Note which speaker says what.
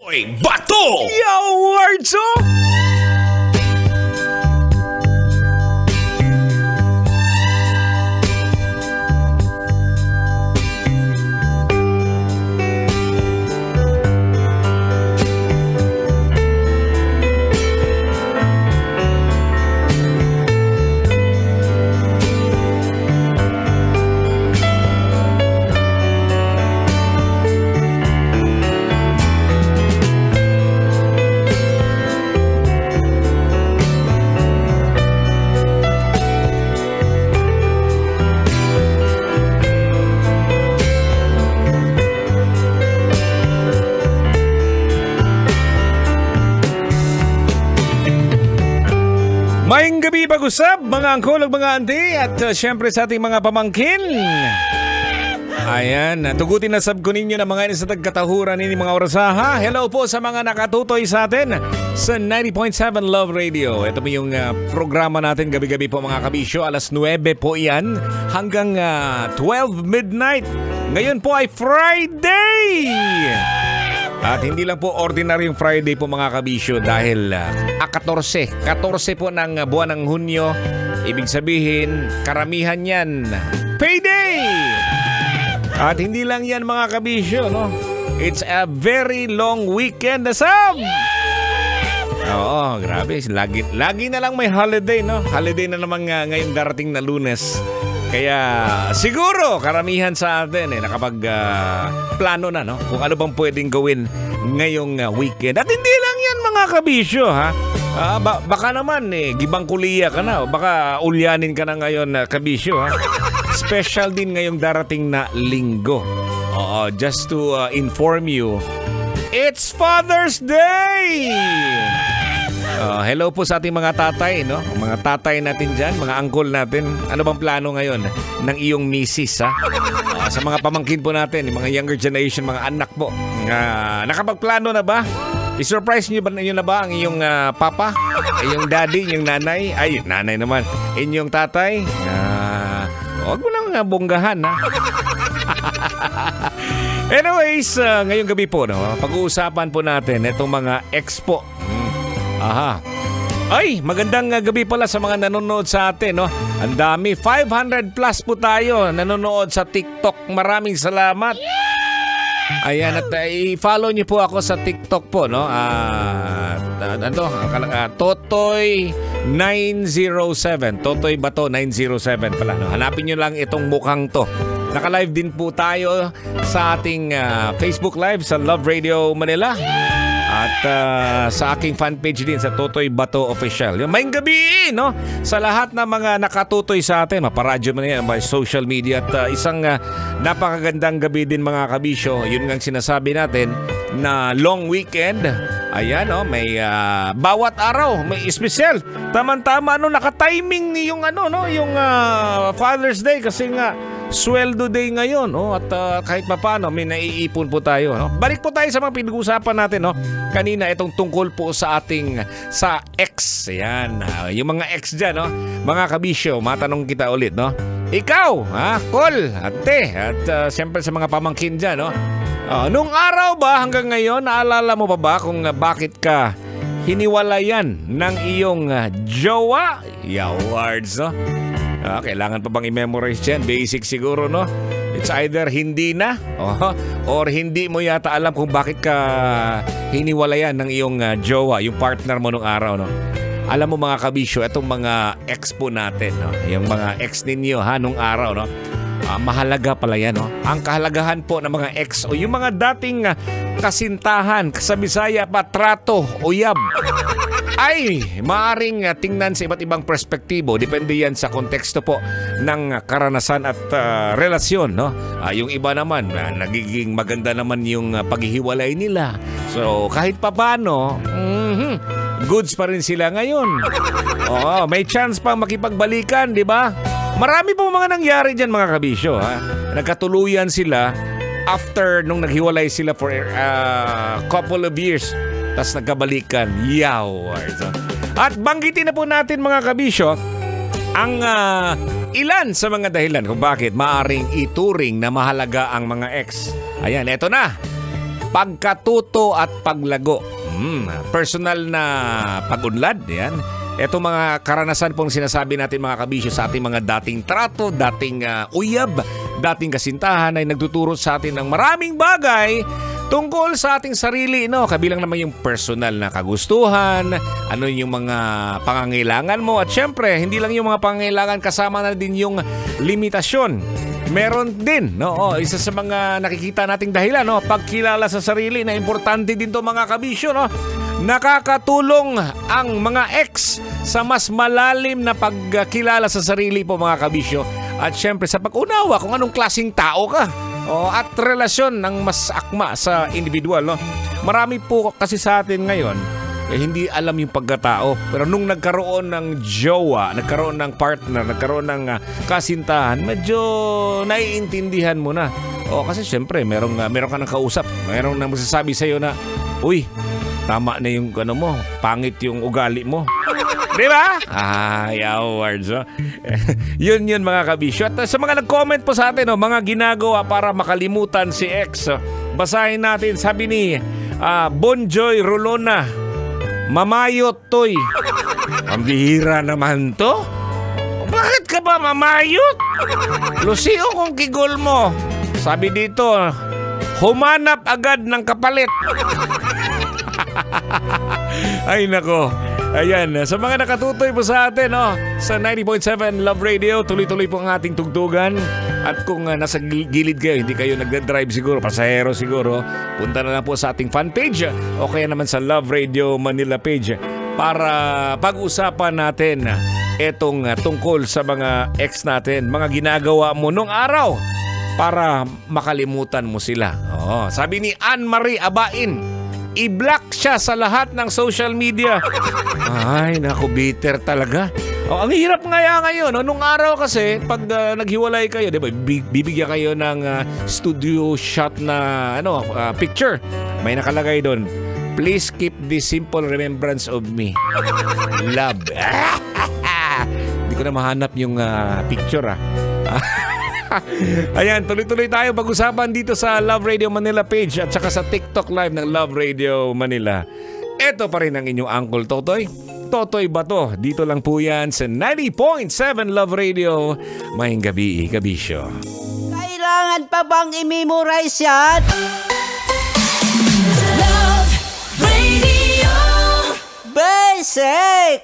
Speaker 1: Totoy Bato!
Speaker 2: Yo, Wardzo! Maayong gabi pag-usap, mga angkol at mga auntie at syempre sa ating mga pamangkin. Ayan, tugutin na sab ko ninyo na mga sa tagkatahuran nini mga orasaha. Hello po sa mga nakatutoy sa atin sa 90.7 Love Radio. Ito po yung programa natin gabi-gabi po mga kabisyo. Alas 9 po yan hanggang 12 midnight. Ngayon po ay Friday! At hindi lang po ordinaryong Friday po mga kabisyo dahil 14 po ng buwan ng Hunyo. Ibig sabihin, karamihan yan, payday! At hindi lang yan mga kabisyo, no? It's a very long weekend na sab! Oo, grabe. Lagi na lang may holiday, no? Holiday na naman ngayong darating na Lunes. Kaya siguro karamihan sa atin nakapag-plano na, no? Kung ano bang pwedeng gawin ngayong weekend. At hindi lang yan mga kabisyo, ha? Baka naman gibang kuliya ka na. Baka ulyanin ka na ngayon kabisyo, ha? Special din ngayong darating na linggo. Oo, just to inform you, it's Father's Day! Hello po sa ating mga tatay, no? Mga tatay natin dyan, mga uncle natin. Ano bang plano ngayon ng iyong misis, ha? Sa mga pamangkin po natin, yung mga younger generation, mga anak po. Nakapagplano na ba? I-surprise nyo na ba ang iyong papa? Iyong daddy, iyong nanay? Ay, nanay naman. Inyong tatay? Huwag mo lang bonggahan, ha? Anyways, ngayong gabi po, no? Pag-uusapan po natin itong mga expo. Aha. Ay, magandang gabi pala sa mga nanonood sa atin, no? Ang dami, 500 plus po tayo nanonood sa TikTok. Maraming salamat. Ayan, at i-follow niyo po ako sa TikTok po, no? Totoy 907. Totoy Bato 907 pala, no? Hanapin niyo lang itong mukhang to. Naka-live din po tayo sa ating Facebook Live sa Love Radio Manila. At sa aking fanpage din sa Totoy Bato Official. Maayong gabi, no? Sa lahat ng mga nakatutoy sa atin, maparadyo man yan, social media. At isang napakagandang gabi din mga kabisyo. Yun nga sinasabi natin na long weekend. Ayan, no? May bawat araw, may espesyal. Tama-tama, naka-timing ni yung yung Father's Day kasi nga sweldo day ngayon, at kahit papaano may naiipon po tayo, no? Balik po tayo sa mga pinag-uusapan natin, no? Kanina itong tungkol po sa ating sa ex. Ayan, yung mga ex dyan, no? Mga kabisyo, matanong kita ulit, no? Ikaw, Col, ate, at siyempre sa mga pamangkin dyan, no? Nung araw ba hanggang ngayon, naalala mo pa ba kung bakit ka hiniwalayan ng iyong jowa? Yawards, no? Kailangan pa bang i-memorize dyan? Basic siguro, no? It's either hindi na or hindi mo yata alam kung bakit ka hiniwalayan ng iyong jowa, yung partner mo nung araw, no? Alam mo mga kabisyo, itong mga ex po natin, no? Yung mga ex ninyo nung araw, no? Mahalaga pala yan, no? Ang kahalagahan po ng mga ex o yung mga dating kasintahan, sa Bisaya pa, trato, uyab, ay maaring tingnan sa iba't ibang perspektibo. Depende yan sa konteksto po ng karanasan at relasyon, no? Yung iba naman, nagiging maganda naman yung paghihiwalay nila. So kahit papaano, goods pa rin sila ngayon. May chance pang makipagbalikan, di ba? Marami po mga nangyari dyan mga kabisyo, ha? Nagkatuluyan sila after nung naghiwalay sila for couple of years. Tas nagkabalikan. At banggitin na po natin mga kabisyo ang ilan sa mga dahilan kung bakit maaring ituring na mahalaga ang mga ex. Ayan, eto na. pagkatuto at paglago. Personal na pag-unlad, yan. Ito mga karanasan pong sinasabi natin mga kabisyo sa ating mga dating trato, dating uyab, dating kasintahan ay nagtuturo sa atin ng maraming bagay tungkol sa ating sarili, no? Kabilang naman yung personal na kagustuhan, ano yung mga pangangailangan mo, at syempre, hindi lang yung mga pangangailangan, kasama na din yung limitasyon. Meron din, no? Isa sa mga nakikita nating dahilan, no? Pagkilala sa sarili na importante din to mga kabisyo, no? Nakakatulong ang mga ex sa mas malalim na pagkilala sa sarili po mga kabisyo. At syempre sa pag-unawa kung anong klaseng tao ka. At relasyon ng mas akma sa individual, no? Marami po kasi sa atin ngayon hindi alam yung pagkatao. Pero nung nagkaroon ng jowa, nagkaroon ng partner, nagkaroon ng kasintahan, medyo naiintindihan mo na. Kasi syempre meron ka ng kausap. Meron nang masasabi sa'yo na, uy, tama na yung mo, pangit yung ugali mo. Di ba? Awards. Yun mga kabisyo. At sa mga nag-comment po sa atin, mga ginagawa para makalimutan si ex. Basahin natin, sabi ni Bonjoy Rolona, mamayot toy. Ang bihira naman to. Bakit ka ba mamayot? Lucio kung kigol mo. Sabi dito, humanap agad ng kapalit. Ay nako. Ayan, sa mga nakatutoy po sa atin, sa 90.7 Love Radio, tuloy-tuloy po ang ating tugtugan. At kung nasa gilid kayo, hindi kayo nagdadrive siguro, pasahero siguro, punta na lang po sa ating fan page o kaya naman sa Love Radio Manila page para pag-usapan natin etong tungkol sa mga ex natin, mga ginagawa mo nung araw para makalimutan mo sila. Sabi ni Anne-Marie Abain, i-block siya sa lahat ng social media. Ay, naku, bitter talaga. Ang hirap nga ngayon. Nung araw kasi, pag naghiwalay kayo, diba, bibigyan kayo ng studio shot na picture. May nakalagay doon, please keep this simple remembrance of me. Love. Hindi ko na mahanap yung picture. Ayan, tuloy-tuloy tayo pag-usapan dito sa Love Radio Manila page at saka sa TikTok Live ng Love Radio Manila. Ito pa rin ang inyong Uncle Totoy. Totoy Bato. Dito lang po yan sa 90.7 Love Radio. Maying gabi, kabisyo.
Speaker 1: Kailangan pa bang i-memorize yan? Love Radio Basic!